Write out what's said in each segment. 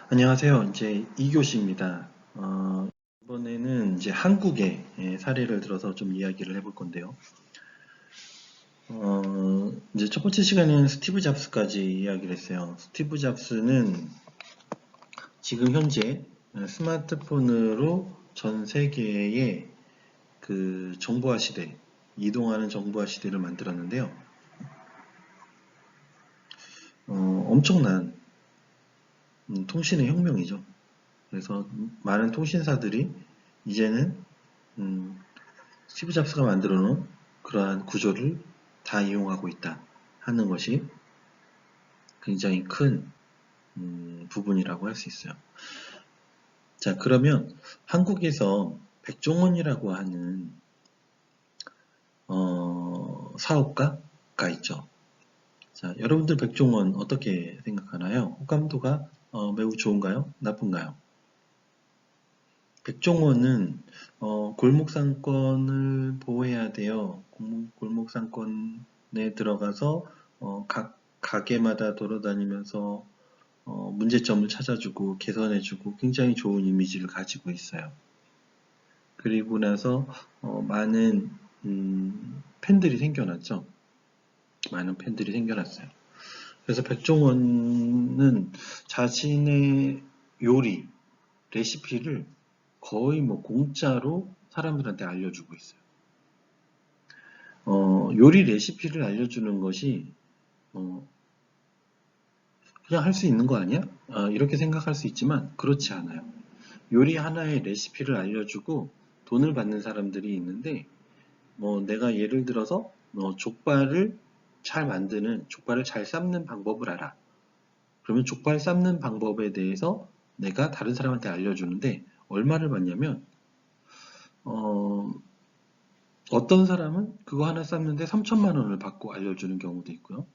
안녕하세요. 이제 2교시입니다. 이번에는 이제 한국의 사례를 들어서 좀 이야기를 해볼 건데요. 이제 첫 번째 시간에는 스티브 잡스까지 이야기를 했어요. 스티브 잡스는 지금 현재 스마트폰으로 전 세계의 그 정보화 시대, 이동하는 정보화 시대를 만들었는데요. 엄청난 통신의 혁명이죠. 그래서 많은 통신사들이 이제는 음, 스티브 잡스가 만들어 놓은 그러한 구조를 다 이용하고 있다 하는 것이 굉장히 큰 부분이라고 할 수 있어요. 자, 그러면 한국에서 백종원이라고 하는 사업가가 있죠. 자, 여러분들 백종원 어떻게 생각하나요? 호감도가 매우 좋은가요? 나쁜가요? 백종원은 골목상권을 보호해야 돼요. 골목상권에 들어가서 각 가게마다 돌아다니면서 문제점을 찾아주고 개선해주고 굉장히 좋은 이미지를 가지고 있어요. 그리고 나서 많은 팬들이 생겨났죠. 많은 팬들이 생겨났어요. 그래서 백종원은 자신의 요리, 레시피를 거의 뭐 공짜로 사람들한테 알려주고 있어요. 요리 레시피를 알려주는 것이 그냥 할 수 있는 거 아니야? 이렇게 생각할 수 있지만 그렇지 않아요. 요리 하나의 레시피를 알려주고 돈을 받는 사람들이 있는데 뭐 내가 예를 들어서 족발을 잘 만드는 족발을 잘 삶는 방법을 알아. 그러면 족발 삶는 방법에 대해서 내가 다른 사람한테 알려주는데 얼마를 받냐면 어, 어떤 사람은 그거 하나 쌌는데 3천만 원을 받고 알려주는 경우도 있고요.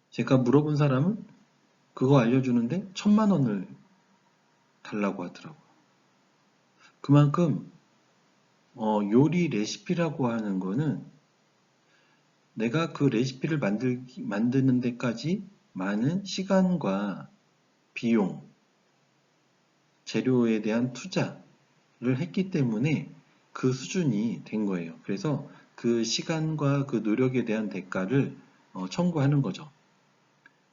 제가 물어본 사람은 그거 알려주는데 1,000만 원을 달라고 하더라고요. 그만큼 요리 레시피라고 하는 거는 내가 그 레시피를 만드는 데까지 많은 시간과 비용, 재료에 대한 투자를 했기 때문에 그 수준이 된 거예요. 그래서 그 시간과 그 노력에 대한 대가를 청구하는 거죠.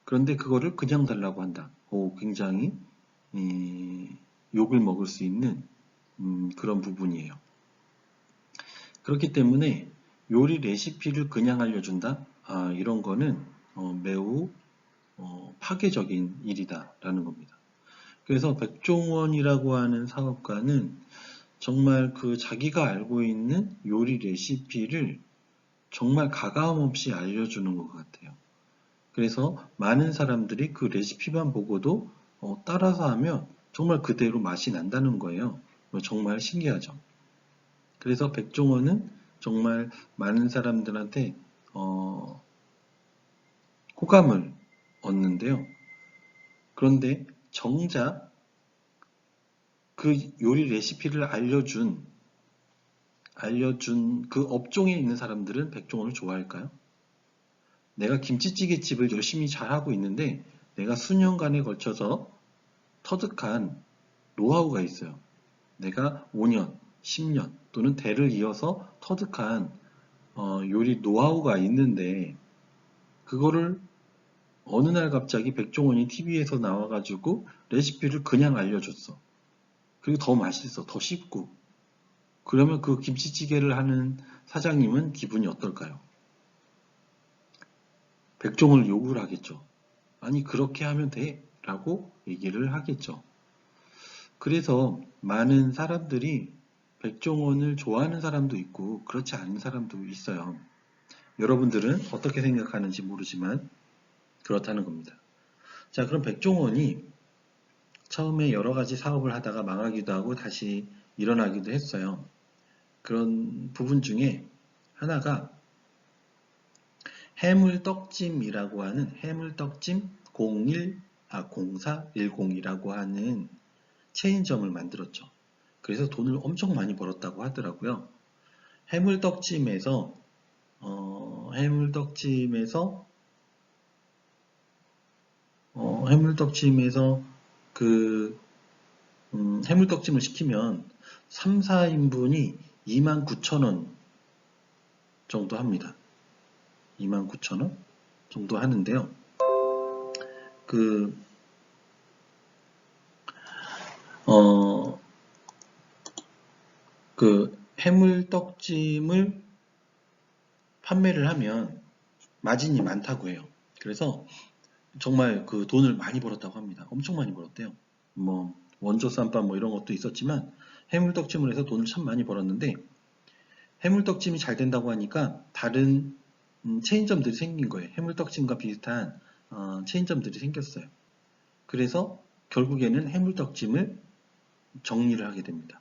그런데 그거를 그냥 달라고 한다. 굉장히 욕을 먹을 수 있는 그런 부분이에요. 그렇기 때문에 요리 레시피를 그냥 알려준다? 이런 거는 매우 파괴적인 일이다라는 겁니다. 그래서 백종원이라고 하는 사업가는 정말 그 자기가 알고 있는 요리 레시피를 정말 가감 없이 알려주는 것 같아요. 그래서 많은 사람들이 그 레시피만 보고도 따라서 하면 정말 그대로 맛이 난다는 거예요. 정말 신기하죠. 그래서 백종원은 정말 많은 사람들한테 호감을 얻는데요. 그런데 정작 그 요리 레시피를 알려준 그 업종에 있는 사람들은 백종원을 좋아할까요? 내가 김치찌개 집을 열심히 잘하고 있는데 내가 수년간에 걸쳐서 터득한 노하우가 있어요. 내가 5년, 10년 또는 대를 이어서 터득한 요리 노하우가 있는데 그거를 어느 날 갑자기 백종원이 TV에서 나와가지고 레시피를 그냥 알려줬어. 그리고 더 맛있어, 더 쉽고. 그러면 그 김치찌개를 하는 사장님은 기분이 어떨까요? 백종원을 욕을 하겠죠. 아니, 그렇게 하면 돼. 라고 얘기를 하겠죠. 그래서 많은 사람들이 백종원을 좋아하는 사람도 있고 그렇지 않은 사람도 있어요. 여러분들은 어떻게 생각하는지 모르지만 그렇다는 겁니다. 자, 그럼 백종원이 처음에 여러 가지 사업을 하다가 망하기도 하고 다시 일어나기도 했어요. 그런 부분 중에 하나가 해물떡찜이라고 하는 해물떡찜 0410이라고 하는 체인점을 만들었죠. 그래서 돈을 엄청 많이 벌었다고 하더라고요. 해물떡찜에서 해물떡찜에서 그 해물떡찜을 시키면 3, 4인분이 29,000원 정도 합니다. 29,000원 정도 하는데요. 그 해물떡찜을 판매를 하면 마진이 많다고 해요. 그래서 정말 그 돈을 많이 벌었다고 합니다. 엄청 많이 벌었대요. 뭐 원조 쌈밥 뭐 이런 것도 있었지만 해물떡찜을 해서 돈을 참 많이 벌었는데, 해물떡찜이 잘 된다고 하니까 다른 체인점들이 생긴 거예요. 해물떡찜과 비슷한 체인점들이 생겼어요. 그래서 결국에는 해물떡찜을 정리를 하게 됩니다.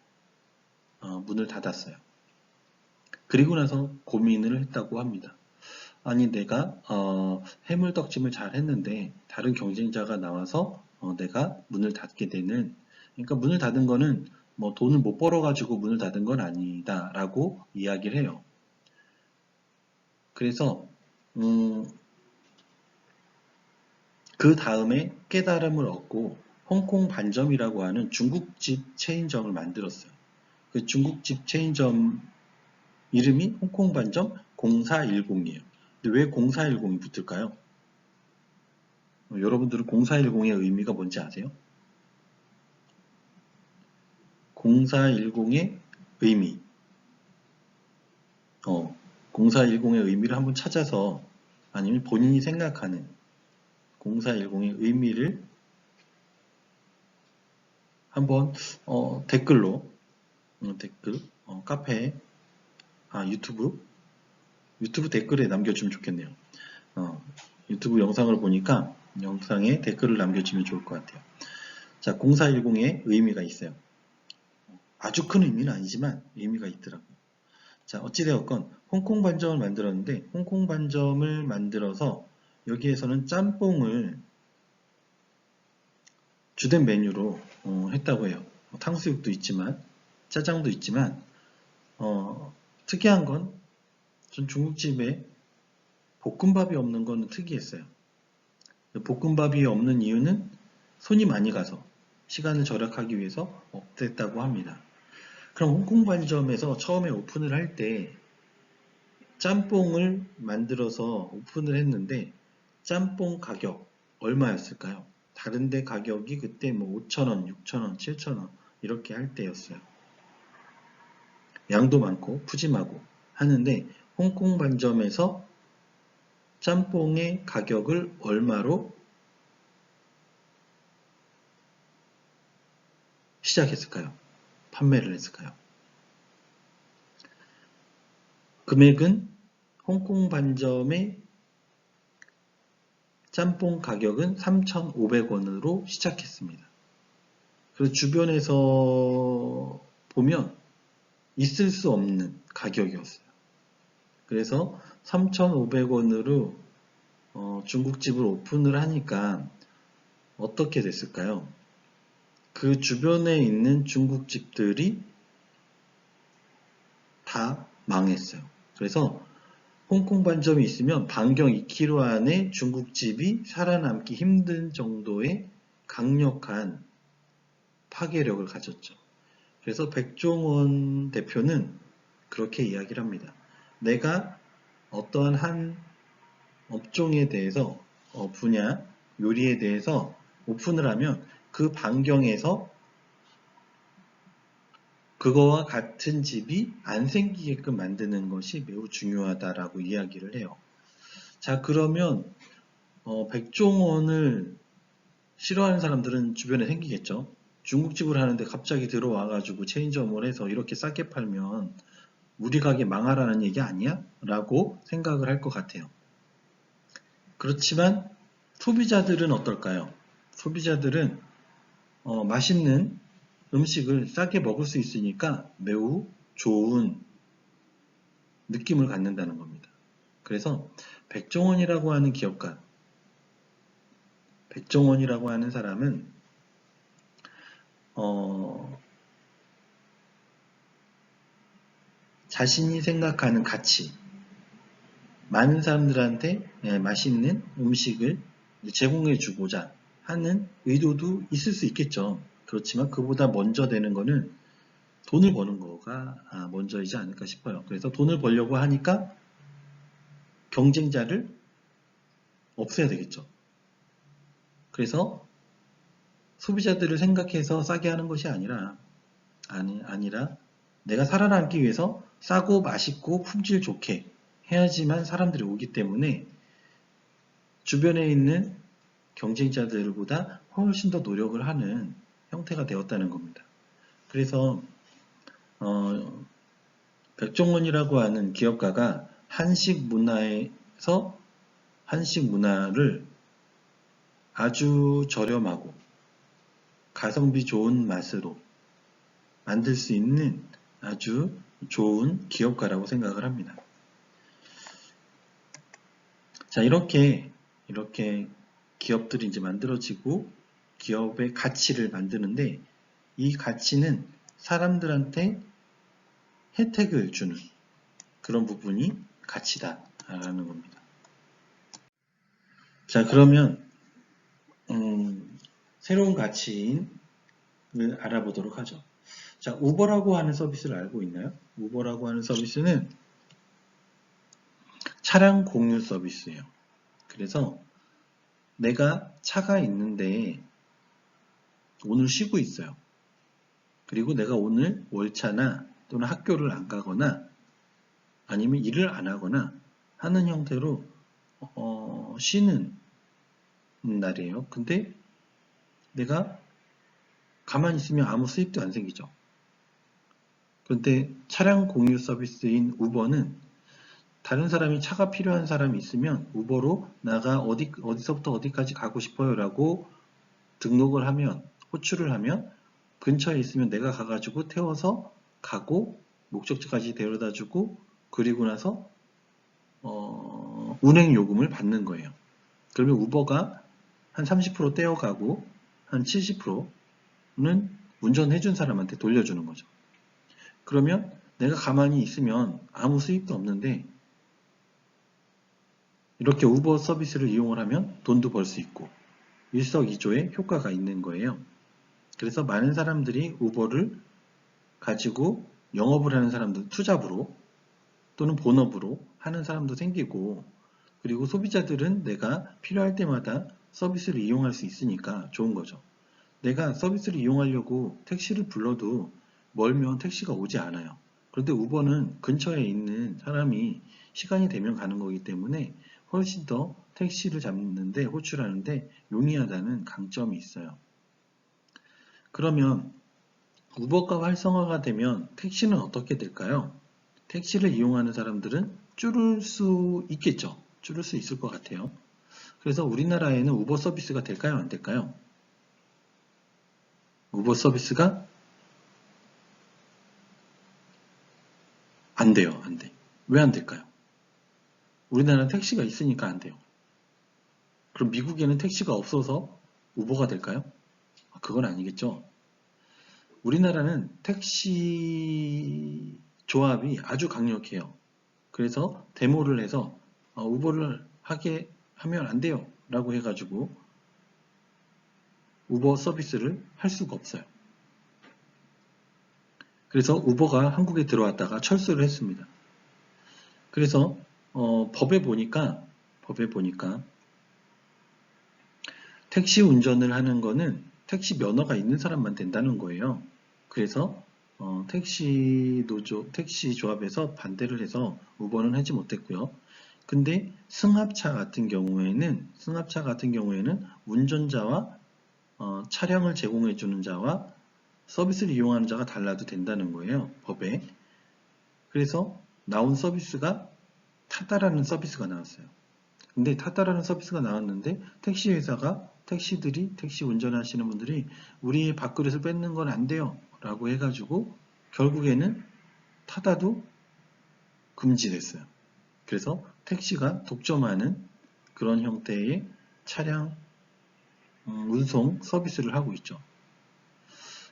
문을 닫았어요. 그리고 나서 고민을 했다고 합니다. 아니, 내가 해물떡찜을 잘 했는데 다른 경쟁자가 나와서 내가 문을 닫게 되는, 그러니까 문을 닫은 거는 뭐 돈을 못 벌어가지고 문을 닫은 건 아니다라고 이야기를 해요. 그래서 그 다음에 깨달음을 얻고 홍콩 반점이라고 하는 중국집 체인점을 만들었어요. 그 중국집 체인점 이름이 홍콩 반점 0410이에요. 근데 왜 0410이 붙을까요? 여러분들은 0410의 의미가 뭔지 아세요? 0410의 의미. 0410의 의미를 한번 찾아서, 아니면 본인이 생각하는 0410의 의미를 한번 댓글로, 댓글, 카페, 유튜브 댓글에 남겨주면 좋겠네요. 유튜브 영상을 보니까 영상에 댓글을 남겨주면 좋을 것 같아요. 자, 0410의 의미가 있어요. 아주 큰 의미는 아니지만 의미가 있더라고요. 자, 어찌되었건 홍콩 반점을 만들었는데, 홍콩 반점을 만들어서 여기에서는 짬뽕을 주된 메뉴로 했다고 해요. 탕수육도 있지만 짜장도 있지만 특이한 건, 전 중국집에 볶음밥이 없는 건 특이했어요. 볶음밥이 없는 이유는 손이 많이 가서 시간을 절약하기 위해서 없앴다고 합니다. 그럼 홍콩 반점에서 처음에 오픈을 할 때 짬뽕을 만들어서 오픈을 했는데, 짬뽕 가격 얼마였을까요? 다른데 가격이 그때 뭐 5,000원, 6,000원, 7,000원 이렇게 할 때였어요. 양도 많고 푸짐하고 하는데, 홍콩 반점에서 짬뽕의 가격을 얼마로 시작했을까요? 판매를 했을까요? 금액은, 홍콩 반점의 짬뽕 가격은 3,500원으로 시작했습니다. 그리고 주변에서 보면 있을 수 없는 가격이었어요. 그래서 3,500원으로 중국집을 오픈을 하니까 어떻게 됐을까요? 그 주변에 있는 중국집들이 다 망했어요. 그래서 홍콩 반점이 있으면 반경 2km 안에 중국집이 살아남기 힘든 정도의 강력한 파괴력을 가졌죠. 그래서 백종원 대표는 그렇게 이야기를 합니다. 내가 어떠한 한 업종에 대해서, 분야, 요리에 대해서 오픈을 하면 그 반경에서 그거와 같은 집이 안 생기게끔 만드는 것이 매우 중요하다라고 이야기를 해요. 자, 그러면 백종원을 싫어하는 사람들은 주변에 생기겠죠. 중국집을 하는데 갑자기 들어와가지고 체인점을 해서 이렇게 싸게 팔면 우리 가게 망하라는 얘기 아니야? 라고 생각을 할 것 같아요. 그렇지만 소비자들은 어떨까요? 소비자들은 맛있는 음식을 싸게 먹을 수 있으니까 매우 좋은 느낌을 갖는다는 겁니다. 그래서 백종원이라고 하는 기업가, 백종원이라고 하는 사람은 자신이 생각하는 가치, 많은 사람들한테 맛있는 음식을 제공해 주고자 하는 의도도 있을 수 있겠죠. 그렇지만 그보다 먼저 되는 거는 돈을 버는 거가 먼저이지 않을까 싶어요. 그래서 돈을 벌려고 하니까 경쟁자를 없애야 되겠죠. 그래서 소비자들을 생각해서 싸게 하는 것이 아니라 내가 살아남기 위해서 싸고 맛있고 품질 좋게 해야지만 사람들이 오기 때문에 주변에 있는 경쟁자들보다 훨씬 더 노력을 하는 형태가 되었다는 겁니다. 그래서 백종원이라고 하는 기업가가 한식 문화에서 한식 문화를 아주 저렴하고 가성비 좋은 맛으로 만들 수 있는 아주 좋은 기업가라고 생각을 합니다. 자, 이렇게 기업들이 이제 만들어지고 기업의 가치를 만드는데 이 가치는 사람들한테 혜택을 주는 그런 부분이 가치다라는 겁니다. 자, 그러면 새로운 가치인을 알아보도록 하죠. 자, 우버라고 하는 서비스를 알고 있나요? 우버라고 하는 서비스는 차량 공유 서비스예요. 그래서 내가 차가 있는데 오늘 쉬고 있어요. 그리고 내가 오늘 월차나 또는 학교를 안 가거나 아니면 일을 안 하거나 하는 형태로 쉬는 날이에요. 근데 내가 가만히 있으면 아무 수입도 안 생기죠. 그런데 차량 공유 서비스인 우버는 다른 사람이 차가 필요한 사람이 있으면 우버로 나가 어디서부터 어디까지 가고 싶어요 라고 등록을 하면 호출을 하면 근처에 있으면 내가 가가지고 태워서 가고 목적지까지 데려다주고 그리고 나서 운행 요금을 받는 거예요. 그러면 우버가 한 30% 떼어가고 한 70%는 운전해준 사람한테 돌려주는 거죠. 그러면 내가 가만히 있으면 아무 수입도 없는데 이렇게 우버 서비스를 이용을 하면 돈도 벌 수 있고 일석이조의 효과가 있는 거예요. 그래서 많은 사람들이 우버를 가지고 영업을 하는 사람들 투잡으로 또는 본업으로 하는 사람도 생기고 그리고 소비자들은 내가 필요할 때마다 서비스를 이용할 수 있으니까 좋은 거죠. 내가 서비스를 이용하려고 택시를 불러도 멀면 택시가 오지 않아요. 그런데 우버는 근처에 있는 사람이 시간이 되면 가는 거기 때문에 훨씬 더 택시를 잡는데 호출하는데 용이하다는 강점이 있어요. 그러면 우버가 활성화가 되면 택시는 어떻게 될까요? 택시를 이용하는 사람들은 줄을 수 있겠죠. 줄을 수 있을 것 같아요. 그래서 우리나라에는 우버 서비스가 될까요? 안 될까요? 우버 서비스가 안 돼요. 안 돼. 왜 안 될까요? 우리나라는 택시가 있으니까 안 돼요. 그럼 미국에는 택시가 없어서 우버가 될까요? 그건 아니겠죠. 우리나라는 택시 조합이 아주 강력해요. 그래서 데모를 해서 우버를 하게 하면 안 돼요 라고 해가지고 우버 서비스를 할 수가 없어요. 그래서 우버가 한국에 들어왔다가 철수를 했습니다. 그래서 법에 보니까 택시 운전을 하는 거는 택시 면허가 있는 사람만 된다는 거예요. 그래서 택시 조합에서 반대를 해서 우버는 하지 못했고요. 근데 승합차 같은 경우에는 운전자와 차량을 제공해 주는 자와 서비스를 이용하는 자가 달라도 된다는 거예요. 법에. 그래서 나온 서비스가 타다라는 서비스가 나왔어요. 근데 타다라는 서비스가 나왔는데 택시 회사가 택시 운전하시는 분들이 우리의 밥그릇을 뺏는 건 안 돼요 라고 해가지고 결국에는 타다도 금지됐어요. 그래서 택시가 독점하는 그런 형태의 차량 운송 서비스를 하고 있죠.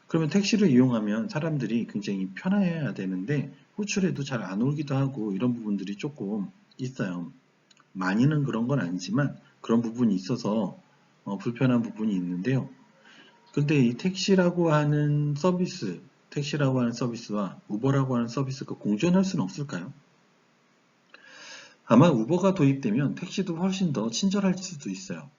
그러면 택시를 이용하면 사람들이 굉장히 편해야 되는데 호출해도 잘 안 오기도 하고 이런 부분들이 조금 있어요. 많이는 그런 건 아니지만 그런 부분이 있어서 불편한 부분이 있는데요. 근데 이 택시라고 하는 서비스와 우버라고 하는 서비스가 공존할 수는 없을까요? 아마 우버가 도입되면 택시도 훨씬 더 친절할 수도 있어요.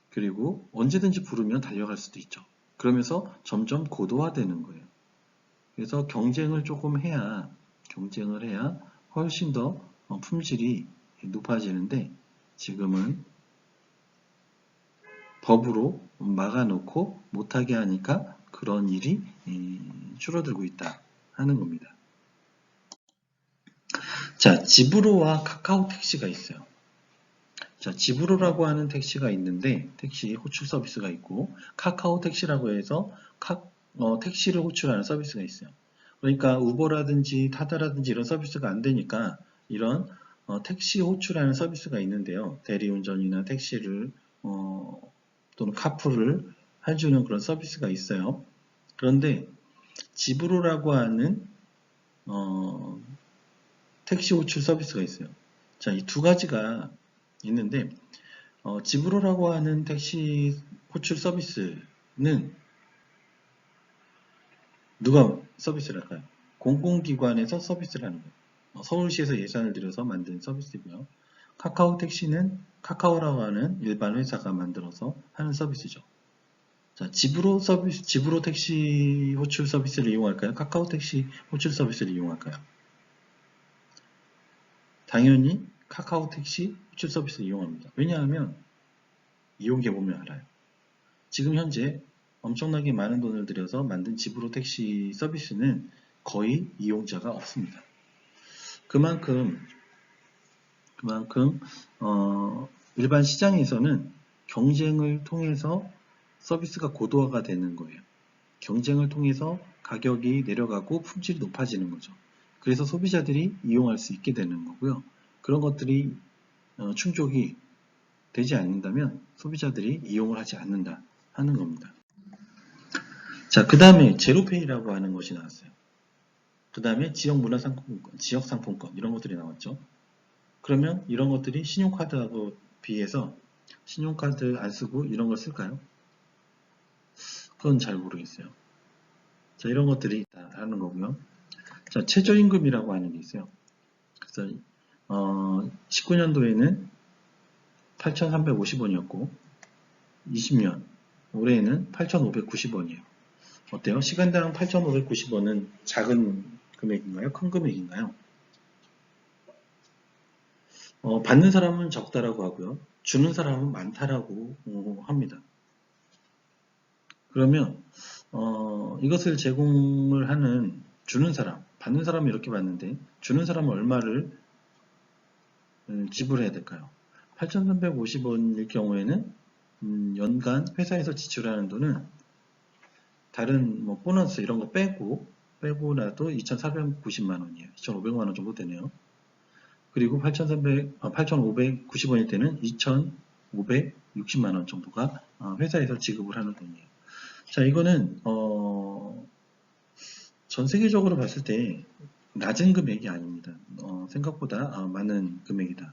그리고 언제든지 부르면 달려갈 수도 있죠. 그러면서 점점 고도화되는 거예요. 그래서 경쟁을 해야 훨씬 더 품질이 높아지는데 지금은 법으로 막아놓고 못하게 하니까 그런 일이 줄어들고 있다 하는 겁니다. 자, 지브로와 카카오 택시가 있어요. 자, 지브로라고 하는 택시가 있는데 택시 호출 서비스가 있고 카카오 택시라고 해서 택시를 호출하는 서비스가 있어요. 그러니까 우버라든지 타다라든지 이런 서비스가 안 되니까 이런 택시 호출하는 서비스가 있는데요. 대리운전이나 택시를 또는 카풀을 해주는 그런 서비스가 있어요. 그런데 지브로라고 하는 택시 호출 서비스가 있어요. 자, 이 두 가지가 있는데 지브로라고 하는 택시 호출 서비스는 누가 서비스를 할까요? 공공기관에서 서비스를 하는 거예요. 서울시에서 예산을 들여서 만든 서비스이고요. 카카오 택시는 카카오라고 하는 일반 회사가 만들어서 하는 서비스죠. 자, 지브로 택시 호출 서비스를 이용할까요? 카카오 택시 호출 서비스를 이용할까요? 당연히 카카오 택시 호출 서비스를 이용합니다. 왜냐하면 이용해 보면 알아요. 지금 현재 엄청나게 많은 돈을 들여서 만든 지브로 택시 서비스는 거의 이용자가 없습니다. 그만큼 일반 시장에서는 경쟁을 통해서 서비스가 고도화가 되는 거예요. 경쟁을 통해서 가격이 내려가고 품질이 높아지는 거죠. 그래서 소비자들이 이용할 수 있게 되는 거고요. 그런 것들이 충족이 되지 않는다면 소비자들이 이용을 하지 않는다 하는 겁니다. 자, 그 다음에 제로페이라고 하는 것이 나왔어요. 그 다음에 지역문화상품권, 지역상품권 이런 것들이 나왔죠. 그러면 이런 것들이 신용카드하고 비해서 신용카드 안 쓰고 이런 걸 쓸까요? 그건 잘 모르겠어요. 자, 이런 것들이 있다 하는 거고요. 자, 최저임금이라고 하는 게 있어요. 그래서 19년도에는 8,350원이었고 20년 올해에는 8,590원이에요. 어때요? 시간당 8,590원은 작은 금액인가요? 큰 금액인가요? 받는 사람은 적다라고 하고요. 주는 사람은 많다라고 합니다. 그러면 이것을 제공을 하는 주는 사람, 받는 사람은 이렇게 받는데 주는 사람은 얼마를 지불해야 될까요? 8,350원일 경우에는 연간 회사에서 지출하는 돈은 다른 뭐 보너스 이런 거 빼고 나도 2,490만 원이에요. 2,500만 원 정도 되네요. 그리고 8,590원일 때는 2,560만 원 정도가 회사에서 지급을 하는 돈이에요. 자, 이거는 전 세계적으로 봤을 때 낮은 금액이 아닙니다. 생각보다 많은 금액이다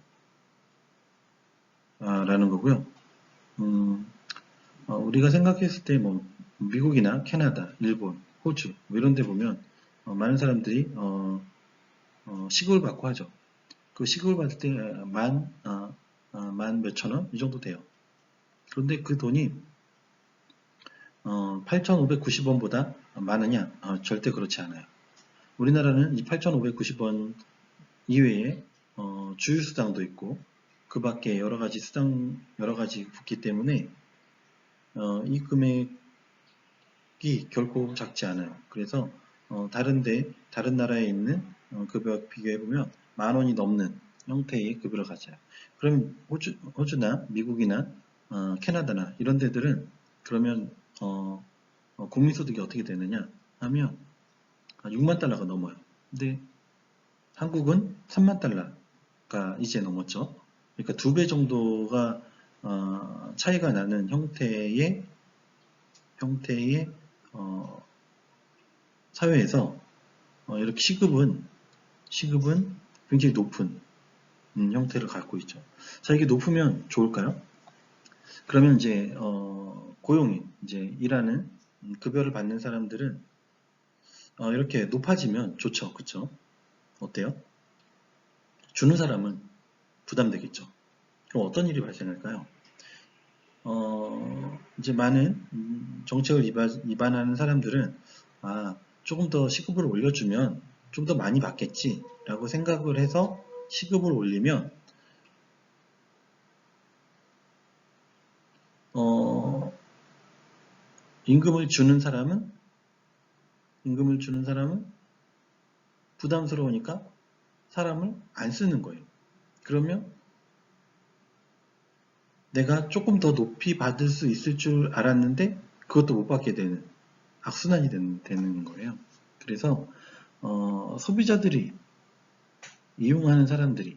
라는 거고요. 우리가 생각했을 때 뭐 미국이나 캐나다, 일본, 호주 뭐 이런 데 보면 많은 사람들이 시급을 받고 하죠. 그 시급을 받을 때 만 몇천 원 이 정도 돼요. 그런데 그 돈이 8,590원보다 많으냐? 절대 그렇지 않아요. 우리나라는 이 8,590원 이외에 주유수당도 있고 그 밖에 여러 가지 붙기 때문에 이 금액이 결코 작지 않아요. 그래서 다른 나라에 있는 급여와 비교해보면 만 원이 넘는 형태의 급여를 가져요. 그럼 호주나 미국이나 캐나다나 이런 데들은 그러면 국민소득이 어떻게 되느냐 하면 6만 달러가 넘어요. 근데 한국은 3만 달러가 이제 넘었죠. 그러니까 2배 정도가 차이가 나는 형태의 사회에서 이렇게 시급은 굉장히 높은 형태를 갖고 있죠. 자, 이게 높으면 좋을까요? 그러면 이제 고용인, 이제 일하는 급여를 받는 사람들은 이렇게 높아지면 좋죠, 그쵸? 어때요? 주는 사람은 부담되겠죠. 그럼 어떤 일이 발생할까요? 이제 많은 정책을 위반하는 사람들은 조금 더 시급을 올려주면 좀 더 많이 받겠지 라고 생각을 해서 시급을 올리면 임금을 주는 사람은 부담스러우니까 사람을 안 쓰는 거예요. 그러면 내가 조금 더 높이 받을 수 있을 줄 알았는데 그것도 못 받게 되는 악순환이 되는 거예요. 그래서 소비자들이 이용하는 사람들이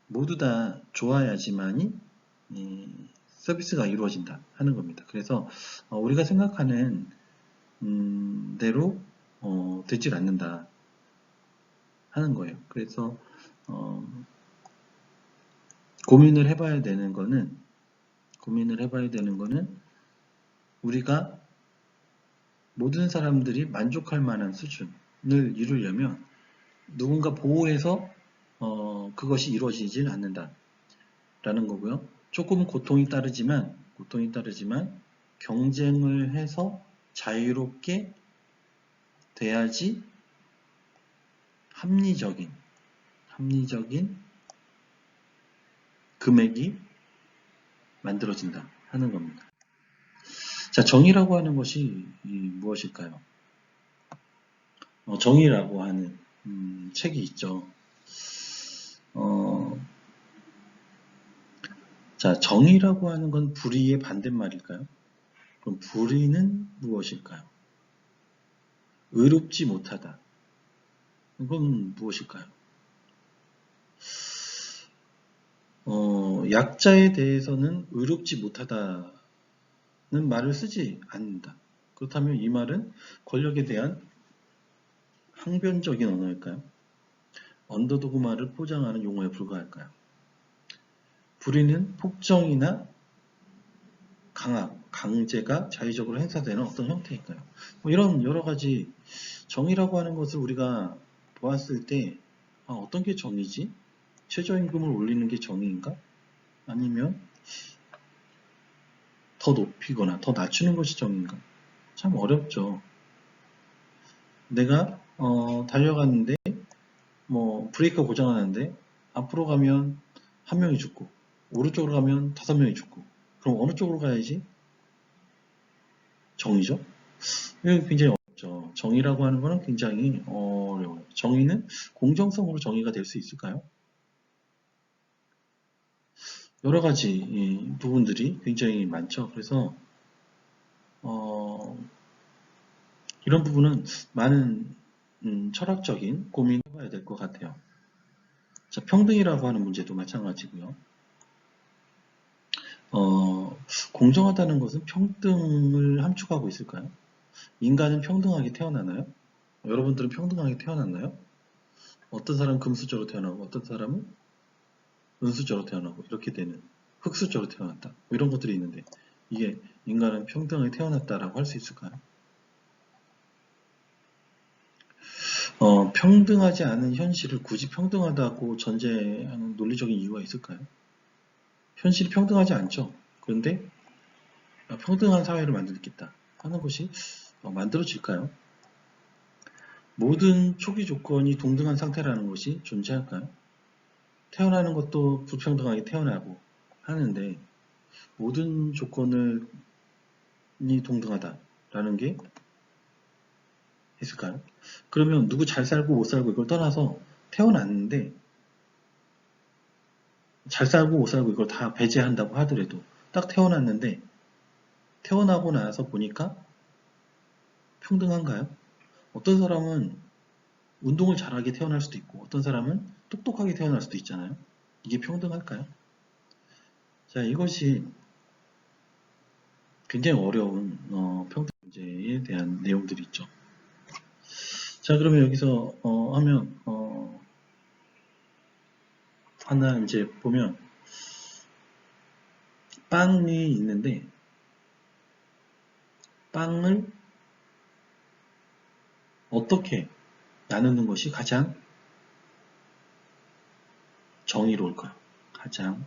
모두 다 좋아야지만이 서비스가 이루어진다 하는 겁니다. 그래서 우리가 생각하는 대로 되질 않는다 하는 거예요. 그래서 고민을 해봐야 되는 거는 우리가 모든 사람들이 만족할 만한 수준을 이루려면 누군가 보호해서 그것이 이루어지질 않는다 라는 거고요. 조금 고통이 따르지만 경쟁을 해서 자유롭게 돼야지 합리적인 금액이 만들어진다 하는 겁니다. 자, 정의라고 하는 것이 무엇일까요? 정의라고 하는 책이 있죠. 자, 정의라고 하는 건 불의의 반대말일까요? 그럼 불의는 무엇일까요? 의롭지 못하다. 이건 무엇일까요? 약자에 대해서는 의롭지 못하다는 말을 쓰지 않는다. 그렇다면 이 말은 권력에 대한 항변적인 언어일까요? 언더도그마를 포장하는 용어에 불과할까요? 불의는 폭정이나 강제가 자의적으로 행사되는 어떤 형태일까요? 이런 여러 가지 정의라고 하는 것을 우리가 보았을 때 어떤 게 정의지? 최저임금을 올리는 게 정의인가? 아니면 더 높이거나 더 낮추는 것이 정의인가? 참 어렵죠. 내가 달려갔는데 브레이크가 고장나는데 앞으로 가면 한 명이 죽고 오른쪽으로 가면 5명이 죽고 그럼 어느 쪽으로 가야지? 정의죠? 이거 굉장히 어렵죠. 정의라고 하는 거는 굉장히 어려워요. 정의는 공정성으로 정의가 될 수 있을까요? 여러 가지 부분들이 굉장히 많죠. 그래서 이런 부분은 많은 철학적인 고민을 해봐야 될 것 같아요. 자, 평등이라고 하는 문제도 마찬가지고요. 공정하다는 것은 평등을 함축하고 있을까요? 인간은 평등하게 태어나나요? 여러분들은 평등하게 태어났나요? 어떤 사람은 금수저로 태어나고 어떤 사람은 은수저로 태어나고 이렇게 되는 흙수저로 태어났다. 이런 것들이 있는데 이게 인간은 평등하게 태어났다라고 할 수 있을까요? 평등하지 않은 현실을 굳이 평등하다고 전제하는 논리적인 이유가 있을까요? 현실이 평등하지 않죠. 그런데 평등한 사회를 만들겠다 하는 것이 만들어질까요? 모든 초기 조건이 동등한 상태라는 것이 존재할까요? 태어나는 것도 불평등하게 태어나고 하는데 모든 조건이 동등하다라는 게 있을까요? 그러면 누구 잘 살고 못 살고 이걸 떠나서 태어났는데 잘 살고 못 살고 이걸 다 배제한다고 하더라도 딱 태어났는데 태어나고 나서 보니까 평등한가요? 어떤 사람은 운동을 잘하게 태어날 수도 있고 어떤 사람은 똑똑하게 태어날 수도 있잖아요. 이게 평등할까요? 자, 이것이 굉장히 어려운 평등 문제에 대한 내용들이 있죠. 자, 그러면 여기서 하면 하나 이제 보면 빵이 있는데 빵을 어떻게 나누는 것이 가장 정의로울까요? 가장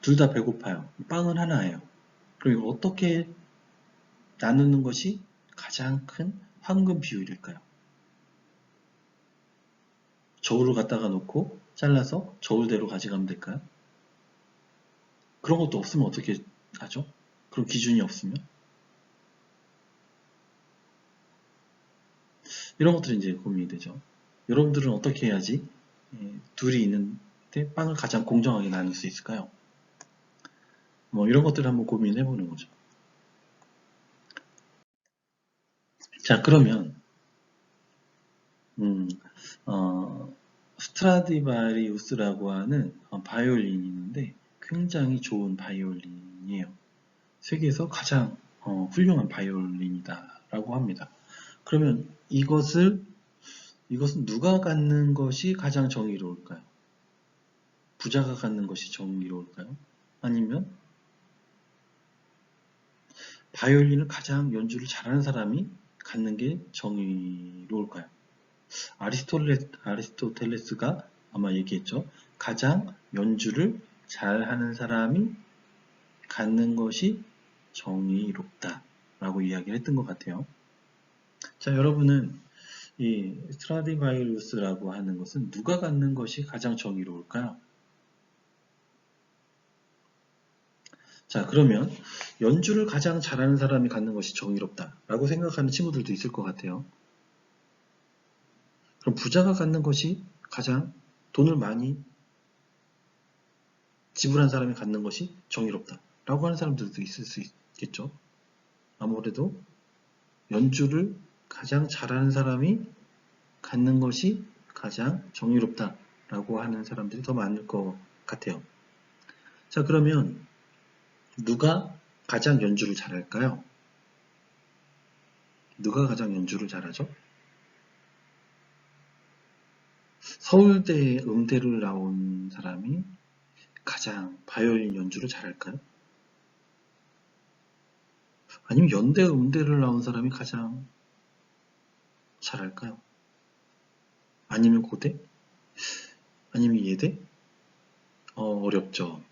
둘 다 배고파요. 빵은 하나예요. 그럼 이걸 어떻게 나누는 것이 가장 큰 황금 비율일까요? 저울을 갖다가 놓고 잘라서 저울대로 가져가면 될까요? 그런 것도 없으면 어떻게 하죠? 그런 기준이 없으면? 이런 것들이 이제 고민이 되죠. 여러분들은 어떻게 해야지 둘이 있는데 빵을 가장 공정하게 나눌 수 있을까요? 뭐 이런 것들을 한번 고민해 보는 거죠. 자, 그러면 음, 스트라디바리우스라고 하는 바이올린이 있는데 굉장히 좋은 바이올린이에요. 세계에서 가장 훌륭한 바이올린이다라고 합니다. 그러면 이것은 누가 갖는 것이 가장 정의로울까요? 부자가 갖는 것이 정의로울까요? 아니면 바이올린을 가장 연주를 잘하는 사람이 갖는 게 정의로울까요? 아리스토텔레스가 아마 얘기했죠. 가장 연주를 잘하는 사람이 갖는 것이 정의롭다라고 이야기를 했던 것 같아요. 자, 여러분은 이 스트라디바리우스라고 하는 것은 누가 갖는 것이 가장 정의로울까요? 자, 그러면 연주를 가장 잘하는 사람이 갖는 것이 정의롭다라고 생각하는 친구들도 있을 것 같아요. 그럼 부자가 갖는 것이 가장 돈을 많이 지불한 사람이 갖는 것이 정의롭다라고 하는 사람들도 있을 수 있겠죠. 아무래도 연주를 가장 잘하는 사람이 갖는 것이 가장 정의롭다라고 하는 사람들이 더 많을 것 같아요. 자, 그러면 누가 가장 연주를 잘할까요? 누가 가장 연주를 잘하죠? 서울대 음대를 나온 사람이 가장 바이올린 연주를 잘할까요? 아니면 연대 음대를 나온 사람이 가장 잘할까요? 아니면 고대? 아니면 예대? 어렵죠.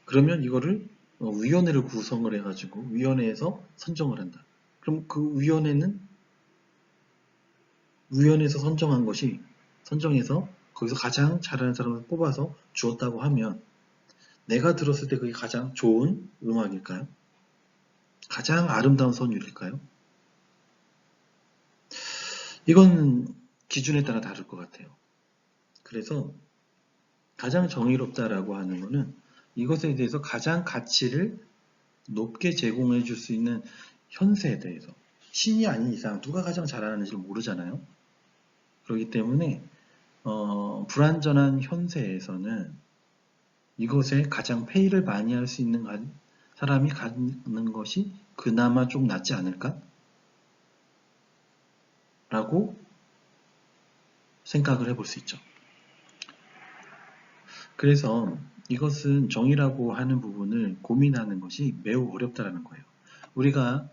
그러면 이거를 위원회를 구성을 해가지고 위원회에서 선정을 한다. 그럼 그 위원회에서 선정한 것이 선정해서 거기서 가장 잘하는 사람을 뽑아서 주었다고 하면 내가 들었을 때 그게 가장 좋은 음악일까요? 가장 아름다운 선율일까요? 이건 기준에 따라 다를 것 같아요. 그래서 가장 정의롭다라고 하는 것은 이것에 대해서 가장 가치를 높게 제공해 줄 수 있는 현세에 대해서 신이 아닌 이상 누가 가장 잘하는지를 모르잖아요. 그렇기 때문에 불완전한 현세에서는 이것에 가장 페이를 많이 할 수 있는 사람이 갖는 것이 그나마 좀 낫지 않을까? 라고 생각을 해볼 수 있죠. 그래서 이것은 정의라고 하는 부분을 고민하는 것이 매우 어렵다라는 거예요. 우리가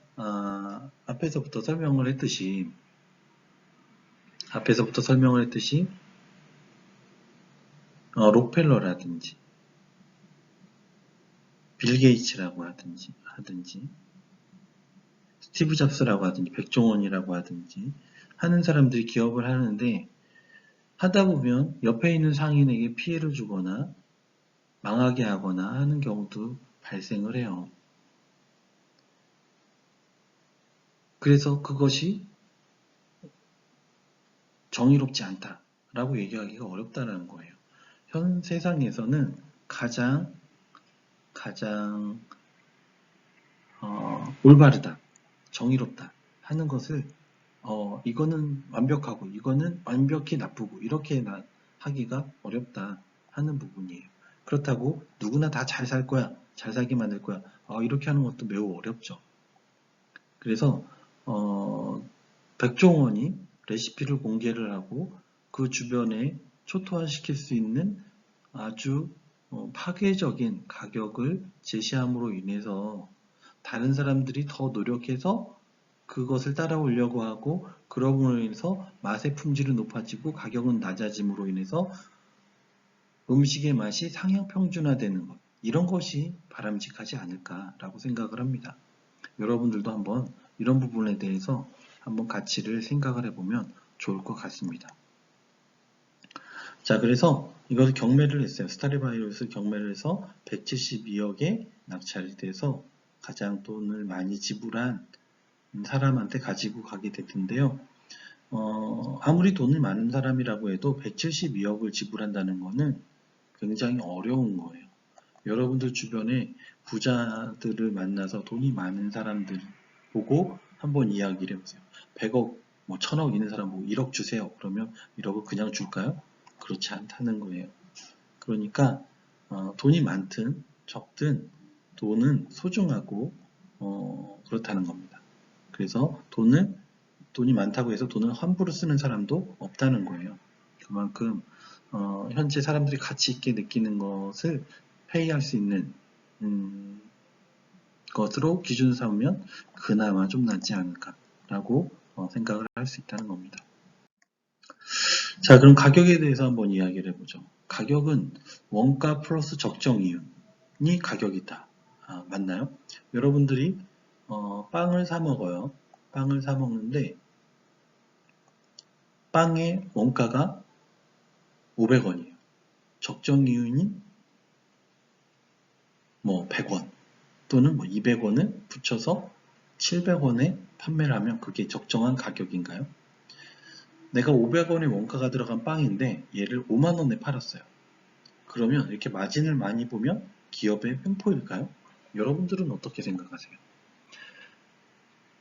앞에서부터 설명을 했듯이 록펠러라든지 빌 게이츠라고 하든지 스티브 잡스라고 하든지 백종원이라고 하든지 하는 사람들이 기업을 하는데 하다 보면 옆에 있는 상인에게 피해를 주거나 망하게 하거나 하는 경우도 발생을 해요. 그래서 그것이 정의롭지 않다라고 얘기하기가 어렵다는 거예요. 현 세상에서는 가장 올바르다, 정의롭다 하는 것을 이거는 완벽하고 이거는 완벽히 나쁘고 이렇게 하기가 어렵다 하는 부분이에요. 그렇다고 누구나 다 잘 살 거야, 잘 살게 만들 거야 이렇게 하는 것도 매우 어렵죠. 그래서 백종원이 레시피를 공개를 하고 그 주변에 초토화시킬 수 있는 아주 파괴적인 가격을 제시함으로 인해서 다른 사람들이 더 노력해서 그것을 따라오려고 하고 그러므로 인해서 맛의 품질은 높아지고 가격은 낮아짐으로 인해서 음식의 맛이 상향 평준화되는 것, 이런 것이 바람직하지 않을까라고 생각을 합니다. 여러분들도 한번 이런 부분에 대해서 한번 가치를 생각을 해보면 좋을 것 같습니다. 자, 그래서 이것을 경매를 했어요. 스타리바이오스 경매를 해서 172억에 낙찰이 돼서 가장 돈을 많이 지불한 사람한테 가지고 가게 됐는데요. 아무리 돈을 많은 사람이라고 해도 172억을 지불한다는 것은 굉장히 어려운 거예요. 여러분들 주변에 부자들을 만나서 돈이 많은 사람들 보고 한번 이야기를 해보세요. 100억, 뭐 1000억 있는 사람 보고 1억 주세요. 그러면 1억을 그냥 줄까요? 그렇지 않다는 거예요. 그러니까 돈이 많든 적든 돈은 소중하고 그렇다는 겁니다. 그래서 돈이 많다고 해서 돈을 함부로 쓰는 사람도 없다는 거예요. 그만큼 현재 사람들이 가치 있게 느끼는 것을 페이할 수 있는 것으로 기준을 삼으면 그나마 좀 낫지 않을까라고 생각을 할 수 있다는 겁니다. 자, 그럼 가격에 대해서 한번 이야기를 해보죠. 가격은 원가 플러스 적정 이윤이 가격이다. 맞나요? 여러분들이 빵을 사 먹어요. 빵을 사 먹는데 빵의 원가가 500원이에요. 적정 이윤이 뭐 100원 또는 뭐 200원을 붙여서 700원에 판매를 하면 그게 적정한 가격인가요? 내가 500원의 원가가 들어간 빵인데 얘를 5만원에 팔았어요. 그러면 이렇게 마진을 많이 보면 기업의 횡포일까요? 여러분들은 어떻게 생각하세요?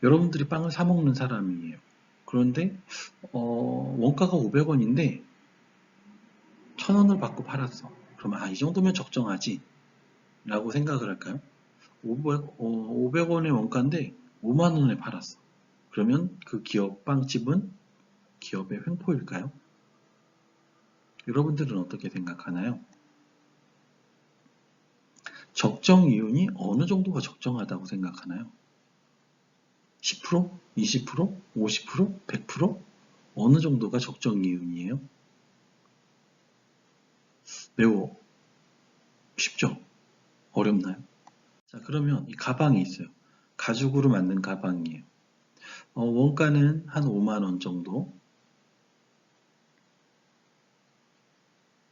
여러분들이 빵을 사 먹는 사람이에요. 그런데 원가가 500원인데 1000원을 받고 팔았어. 그러면 이 정도면 적정하지 라고 생각을 할까요? 500원의 원가인데 5만원에 팔았어. 그러면 그 기업 빵집은 기업의 횡포일까요? 여러분들은 어떻게 생각하나요? 적정 이윤이 어느 정도가 적정하다고 생각하나요? 10%? 20%? 50%? 100%? 어느 정도가 적정 이윤이에요? 매우 쉽죠? 어렵나요? 자, 그러면 이 가방이 있어요. 가죽으로 만든 가방이에요. 원가는 한 5만원 정도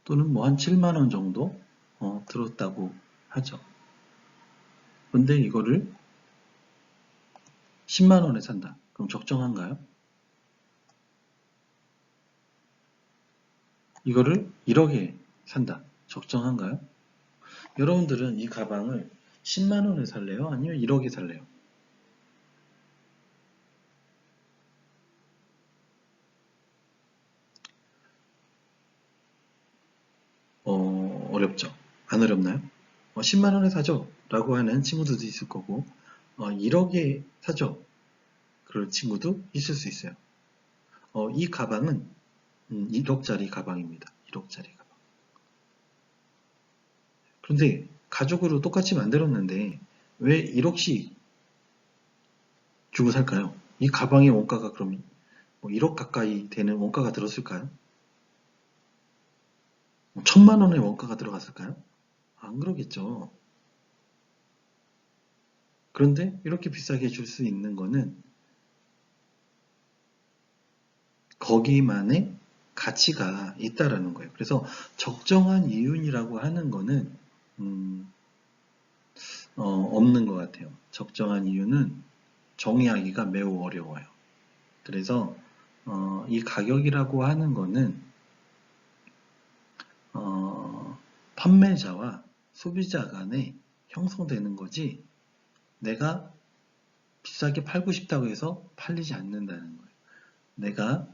또는 뭐 한 7만원 정도 들었다고 하죠. 근데 이거를 10만원에 산다. 그럼 적정한가요? 이거를 1억에 산다. 적정한가요? 여러분들은 이 가방을 10만원에 살래요? 아니면 1억에 살래요? 어렵죠? 안 어렵나요? 10만원에 사죠? 라고 하는 친구들도 있을 거고 1억에 사죠? 그럴 친구도 있을 수 있어요. 이 가방은 1억짜리 가방입니다. 1억짜리 가방. 그런데 가죽으로 똑같이 만들었는데 왜 1억씩 주고 살까요? 이 가방의 원가가 그럼 뭐 1억 가까이 되는 원가가 들었을까요? 1000만원의 원가가 들어갔을까요? 안 그러겠죠. 그런데 이렇게 비싸게 줄 수 있는 거는 거기만의 가치가 있다라는 거예요. 그래서 적정한 이윤이라고 하는 거는 없는 것 같아요. 적정한 이유는 정의하기가 매우 어려워요. 그래서 이 가격이라고 하는 거는 판매자와 소비자 간에 형성되는 거지 내가 비싸게 팔고 싶다고 해서 팔리지 않는다는 거예요. 내가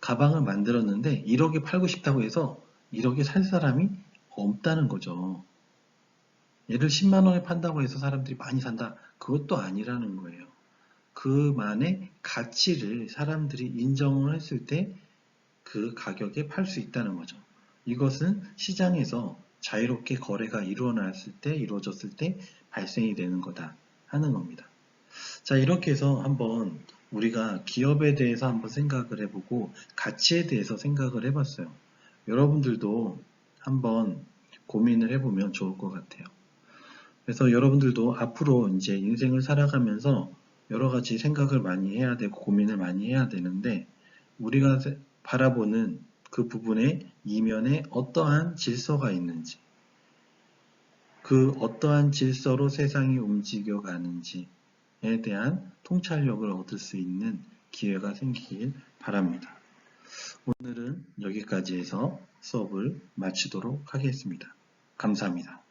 가방을 만들었는데 1억에 팔고 싶다고 해서 1억에 살 사람이 없다는 거죠. 얘를 10만원에 판다고 해서 사람들이 많이 산다. 그것도 아니라는 거예요. 그만의 가치를 사람들이 인정을 했을 때 그 가격에 팔 수 있다는 거죠. 이것은 시장에서 자유롭게 거래가 이루어졌을 때 발생이 되는 거다 하는 겁니다. 자, 이렇게 해서 한번 우리가 기업에 대해서 한번 생각을 해보고 가치에 대해서 생각을 해봤어요. 여러분들도 한번 고민을 해보면 좋을 것 같아요. 그래서 여러분들도 앞으로 이제 인생을 살아가면서 여러 가지 생각을 많이 해야 되고 고민을 많이 해야 되는데 우리가 바라보는 그 부분의 이면에 어떠한 질서가 있는지, 그 어떠한 질서로 세상이 움직여 가는지에 대한 통찰력을 얻을 수 있는 기회가 생기길 바랍니다. 오늘은 여기까지 해서 수업을 마치도록 하겠습니다. 감사합니다.